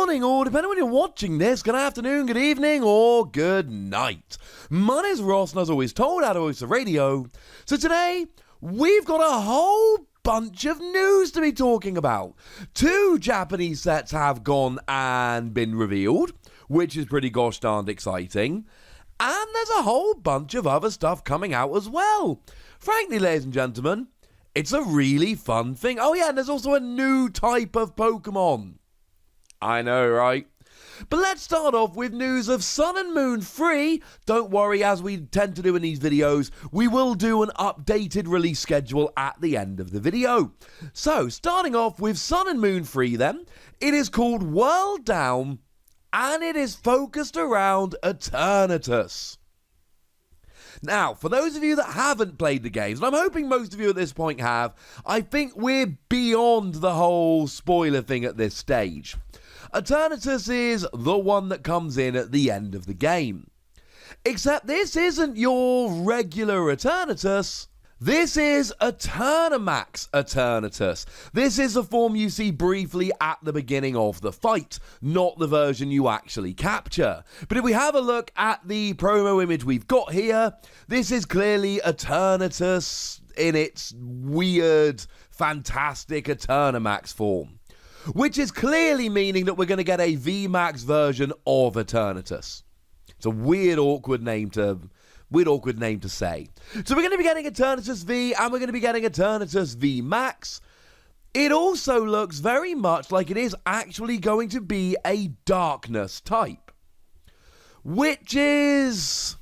morning, or depending on when you're watching this, good afternoon, good evening, or good night. My name's Ross, and as always told, out of Voice of Radio. So today, we've got a whole bunch of news to be talking about. 2 Japanese sets have gone and been revealed, which is pretty gosh darned exciting. And there's a whole bunch of other stuff coming out as well. Frankly, ladies and gentlemen, it's a really fun thing. Oh yeah, and there's also a new type of Pokemon. I know, right? But let's start off with news of Sun and Moon 3. Don't worry, as we tend to do in these videos, we will do an updated release schedule at the end of the video. So, starting off with Sun and Moon 3 then, it is called World Down, and it is focused around Eternatus. Now, for those of you that haven't played the games, and I'm hoping most of you at this point have, I think we're beyond the whole spoiler thing at this stage. Eternatus is the one that comes in at the end of the game. Except this isn't your regular Eternatus. This is Eternamax Eternatus. This is the form you see briefly at the beginning of the fight, not the version you actually capture. But if we have a look at the promo image we've got here, this is clearly Eternatus in its weird, fantastic Eternamax form. Which is clearly meaning that we're going to get a VMAX version of Eternatus. It's a weird, awkward name to say. So we're going to be getting Eternatus V, and we're going to be getting Eternatus V Max. It also looks very much like it is actually going to be a darkness type, which is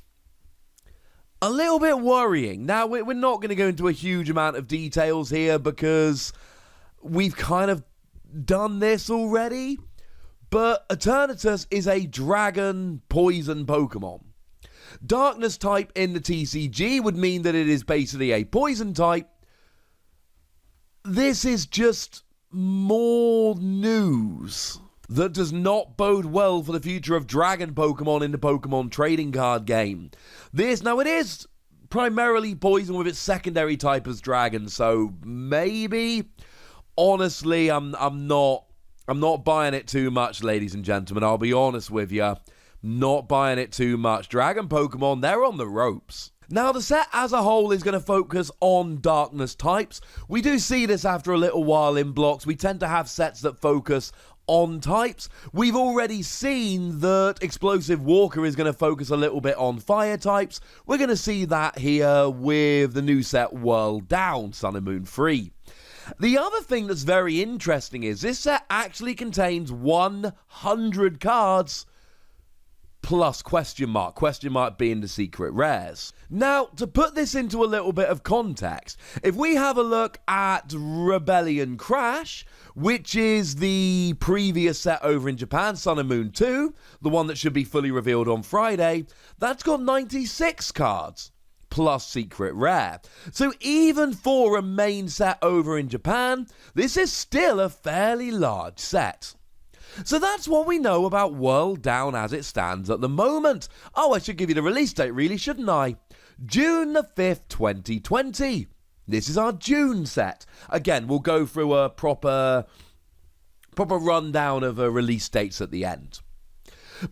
a little bit worrying. Now, we're not going to go into a huge amount of details here because we've kind of done this already, but Eternatus is a dragon poison Pokemon. Darkness type in the TCG would mean that it is basically a poison type. This is just more news that does not bode well for the future of dragon Pokemon in the Pokemon trading card game. Now it is primarily poison with its secondary type as dragon, so maybe. Honestly, I'm not buying it too much, ladies and gentlemen. I'll be honest with you. Not buying it too much. Dragon Pokemon, they're on the ropes. Now, the set as a whole is going to focus on darkness types. We do see this after a little while in blocks. We tend to have sets that focus on types. We've already seen that Explosive Walker is going to focus a little bit on fire types. We're going to see that here with the new set World Down, Sun and Moon 3. The other thing that's very interesting is this set actually contains 100 cards plus question mark being the secret rares. Now, to put this into a little bit of context, if we have a look at Rebellion Crash, which is the previous set over in Japan, Sun and Moon 2, the one that should be fully revealed on Friday, that's got 96 cards. Plus secret rare. So even for a main set over in Japan, this is still a fairly large set. So that's what we know about World Down as it stands at the moment. Oh, I should give you the release date really, shouldn't I? June the 5th, 2020. This is our June set. Again, we'll go through a proper rundown of release dates at the end.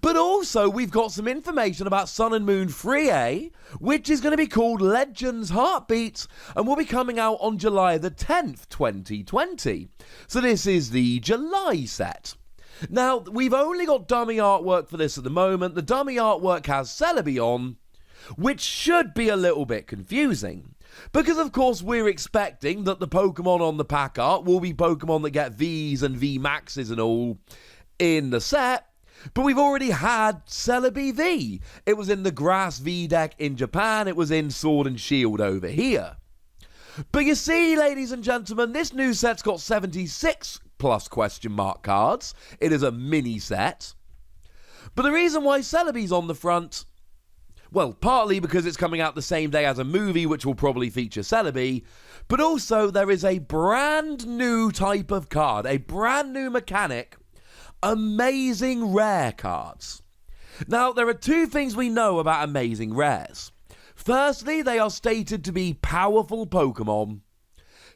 But also, we've got some information about Sun and Moon 3A, which is going to be called Legends Heartbeats, and will be coming out on July the 10th, 2020. So this is the July set. Now, we've only got dummy artwork for this at the moment. The dummy artwork has Celebi on, which should be a little bit confusing. Because, of course, we're expecting that the Pokemon on the pack art will be Pokemon that get Vs and V-Maxes and all in the set. But we've already had Celebi V. It was in the Grass V deck in Japan. It was in Sword and Shield over here. But you see, ladies and gentlemen, this new set's got 76 plus question mark cards. It is a mini set. But the reason why Celebi's on the front, well, partly because it's coming out the same day as a movie, which will probably feature Celebi, but also there is a brand new type of card, a brand new mechanic, Amazing Rare cards. Now, there are 2 things we know about Amazing Rares. Firstly, they are stated to be powerful Pokemon.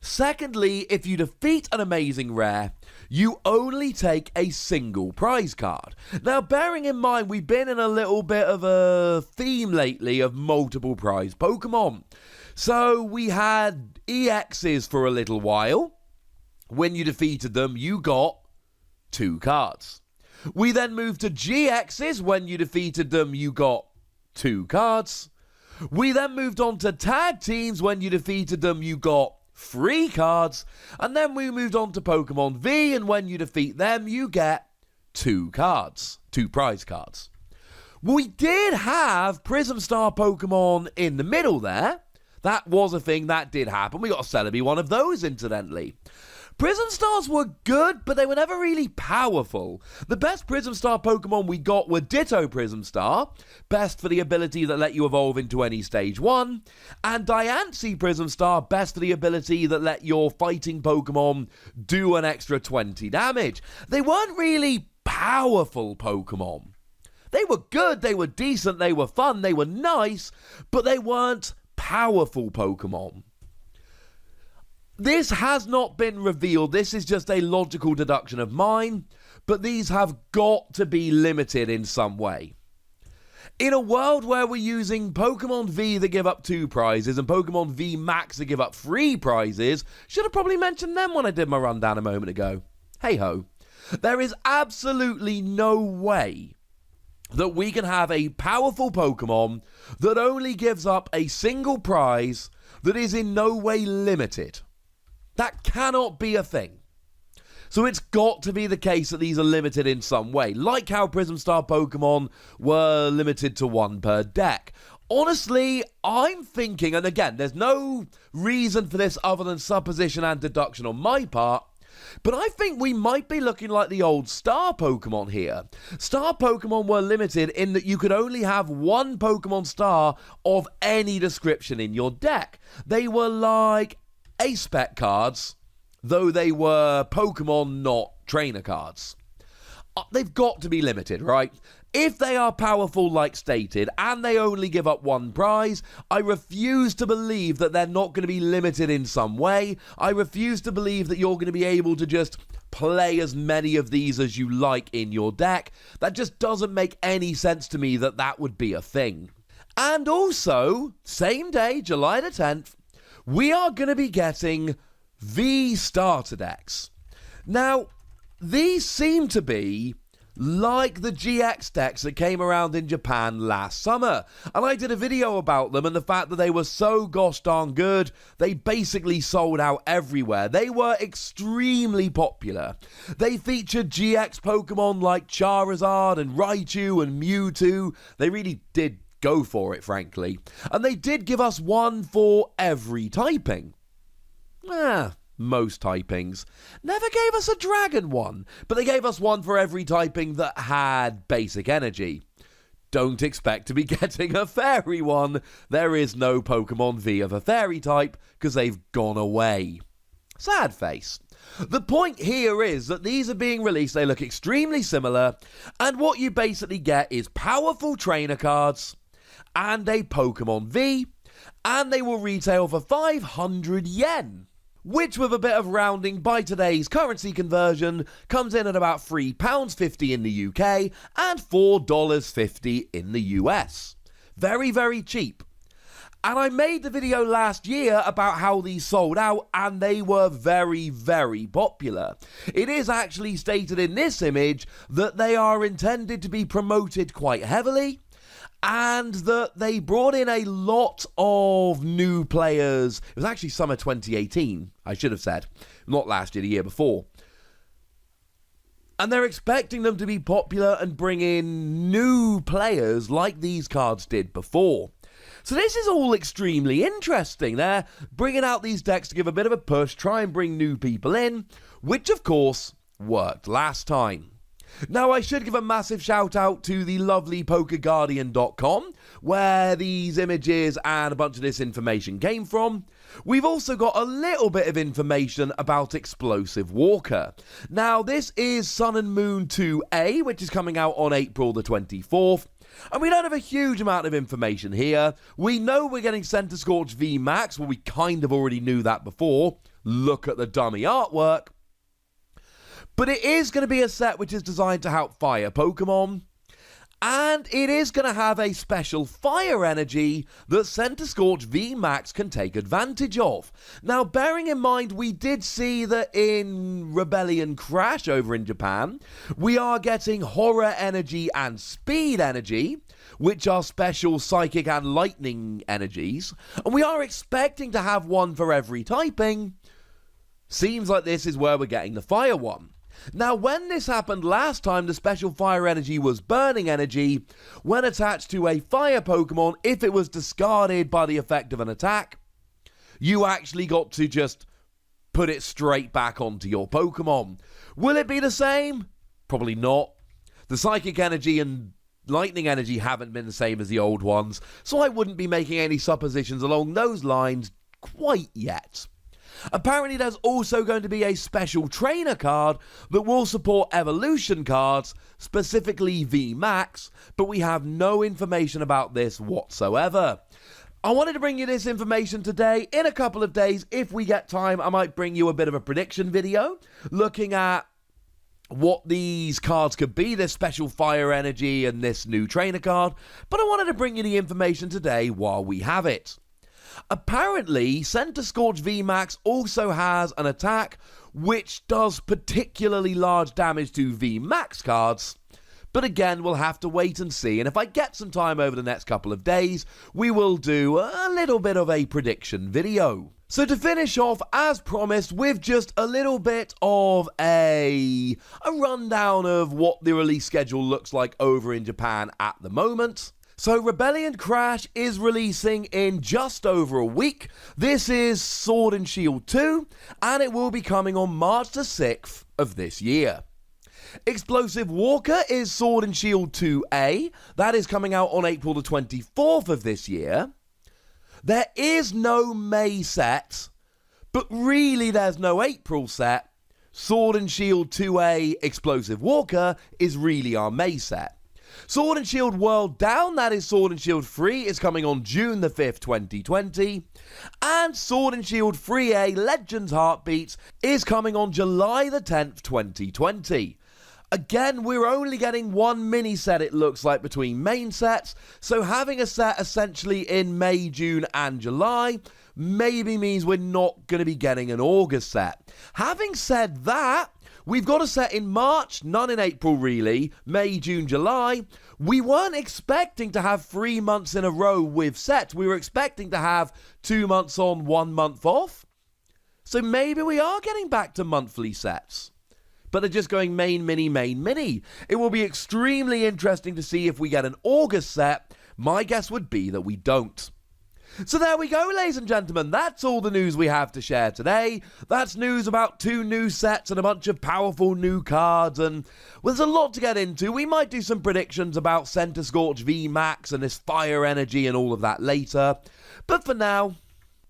Secondly, if you defeat an Amazing Rare, you only take a single prize card. Now, bearing in mind, we've been in a little bit of a theme lately of multiple prize Pokemon. So we had EXs for a little while. When you defeated them, you got 2 cards. We then moved to GXs. When you defeated them, you got 2 cards. We then moved on to tag teams. When you defeated them, you got 3 cards. And then we moved on to Pokemon V, and when you defeat them, you get 2 cards. 2 prize cards. We did have Prism Star Pokemon in the middle there. That was a thing that did happen. We got a Celebi one of those, incidentally. Prism Stars were good, but they were never really powerful. The best Prism Star Pokemon we got were Ditto Prism Star, best for the ability that let you evolve into any Stage 1, and Diancie Prism Star, best for the ability that let your fighting Pokemon do an extra 20 damage. They weren't really powerful Pokemon. They were good, they were decent, they were fun, they were nice, but they weren't powerful Pokemon. This has not been revealed. This is just a logical deduction of mine, but these have got to be limited in some way. In a world where we're using Pokemon V that give up 2 prizes and Pokemon V Max that give up 3 prizes, should have probably mentioned them when I did my rundown a moment ago. Hey ho. There is absolutely no way that we can have a powerful Pokemon that only gives up a single prize that is in no way limited. That cannot be a thing. So it's got to be the case that these are limited in some way, like how Prism Star Pokemon were limited to 1 per deck. Honestly, I'm thinking, and again, there's no reason for this other than supposition and deduction on my part, but I think we might be looking like the old Star Pokemon here. Star Pokemon were limited in that you could only have 1 Pokemon Star of any description in your deck. They were like A-Spec cards, though they were Pokemon, not trainer cards. They've got to be limited, right? If they are powerful like stated, and they only give up 1 prize, I refuse to believe that they're not going to be limited in some way. I refuse to believe that you're going to be able to just play as many of these as you like in your deck. That just doesn't make any sense to me that that would be a thing. And also, same day, July the 10th, we are going to be getting V starter decks. Now, these seem to be like the GX decks that came around in Japan last summer. And I did a video about them and the fact that they were so gosh darn good, they basically sold out everywhere. They were extremely popular. They featured GX Pokemon like Charizard and Raichu and Mewtwo. They really did go for it, frankly. And they did give us 1 for every typing. Most typings. Never gave us a dragon one, but they gave us 1 for every typing that had basic energy. Don't expect to be getting a fairy one. There is no Pokemon V of a fairy type, because they've gone away. Sad face. The point here is that these are being released, they look extremely similar, and what you basically get is powerful trainer cards, and a Pokemon V, and they will retail for 500 yen. Which, with a bit of rounding by today's currency conversion, comes in at about £3.50 in the UK and $4.50 in the US. Very, very cheap. And I made the video last year about how these sold out, and they were very, very popular. It is actually stated in this image that they are intended to be promoted quite heavily, and that they brought in a lot of new players. It was actually summer 2018, I should have said. Not last year, the year before. And they're expecting them to be popular and bring in new players like these cards did before. So this is all extremely interesting. They're bringing out these decks to give a bit of a push, try and bring new people in, which of course worked last time. Now, I should give a massive shout out to the lovely PokeGuardian.com, where these images and a bunch of this information came from. We've also got a little bit of information about Explosive Walker. Now, this is Sun and Moon 2A, which is coming out on April the 24th. And we don't have a huge amount of information here. We know we're getting Center Scorch V Max, well, we kind of already knew that before. Look at the dummy artwork. But it is going to be a set which is designed to help fire Pokemon. And it is going to have a special fire energy that Centiskorch VMAX can take advantage of. Now, bearing in mind, we did see that in Rebellion Crash over in Japan, we are getting Horror Energy and Speed Energy, which are special Psychic and Lightning energies. And we are expecting to have one for every typing. Seems like this is where we're getting the fire one. Now, when this happened last time, the special fire energy was burning energy. When attached to a fire Pokemon, if it was discarded by the effect of an attack, you actually got to just put it straight back onto your Pokemon. Will it be the same? Probably not. The psychic energy and lightning energy haven't been the same as the old ones, so I wouldn't be making any suppositions along those lines quite yet. Apparently there's also going to be a special trainer card that will support evolution cards, specifically VMAX, but we have no information about this whatsoever. I wanted to bring you this information today. In a couple of days, if we get time, I might bring you a bit of a prediction video looking at what these cards could be, this special fire energy and this new trainer card, but I wanted to bring you the information today while we have it. Apparently, Centiskorch VMAX also has an attack which does particularly large damage to VMAX cards, but again, we'll have to wait and see, and if I get some time over the next couple of days, we will do a little bit of a prediction video. So to finish off, as promised, with just a little bit of a rundown of what the release schedule looks like over in Japan at the moment. So Rebellion Crash is releasing in just over a week. This is Sword and Shield 2, and it will be coming on March the 6th of this year. Explosive Walker is Sword and Shield 2A. That is coming out on April the 24th of this year. There is no May set, but really there's no April set. Sword and Shield 2A Explosive Walker is really our May set. Sword and Shield World Down, that is Sword and Shield 3, is coming on June the 5th, 2020. And Sword and Shield 3A Legends Heartbeats is coming on July the 10th, 2020. Again, we're only getting one mini set, it looks like, between main sets, so having a set essentially in May, June and July maybe means we're not going to be getting an August set. Having said that, we've got a set in March, none in April really, May, June, July. We weren't expecting to have 3 months in a row with sets. We were expecting to have 2 months on, 1 month off. So maybe we are getting back to monthly sets. But they're just going main, mini, main, mini. It will be extremely interesting to see if we get an August set. My guess would be that we don't. So there we go, ladies and gentlemen. That's all the news we have to share today. That's news about 2 new sets and a bunch of powerful new cards. And well, there's a lot to get into. We might do some predictions about Centiskorch VMAX and this fire energy and all of that later. But for now,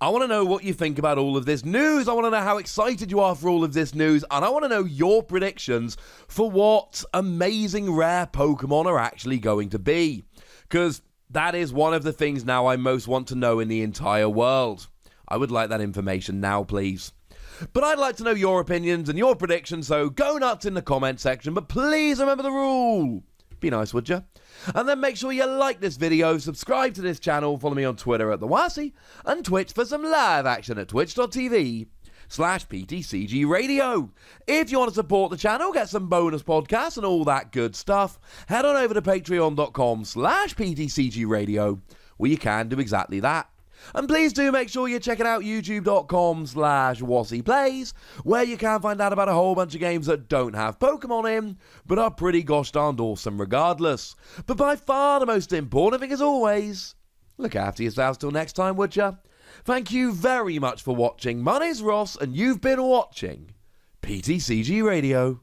I want to know what you think about all of this news. I want to know how excited you are for all of this news. And I want to know your predictions for what amazing rare Pokemon are actually going to be. Because that is one of the things now I most want to know in the entire world. I would like that information now, please. But I'd like to know your opinions and your predictions, so go nuts in the comment section. But please remember the rule. Be nice, would you? And then make sure you like this video, subscribe to this channel, follow me on Twitter at TheWasi, and Twitch for some live action at twitch.tv/PTCGRadio. If you want to support the channel, get some bonus podcasts and all that good stuff, head on over to patreon.com/PTCGRadio, where you can do exactly that. And please do make sure you're checking out youtube.com/WasiPlays, where you can find out about a whole bunch of games that don't have Pokemon in, but are pretty gosh darned awesome regardless. But by far the most important thing, as always, look after yourselves till next time, would ya? Thank you very much for watching. My name's Ross, and you've been watching PTCG Radio.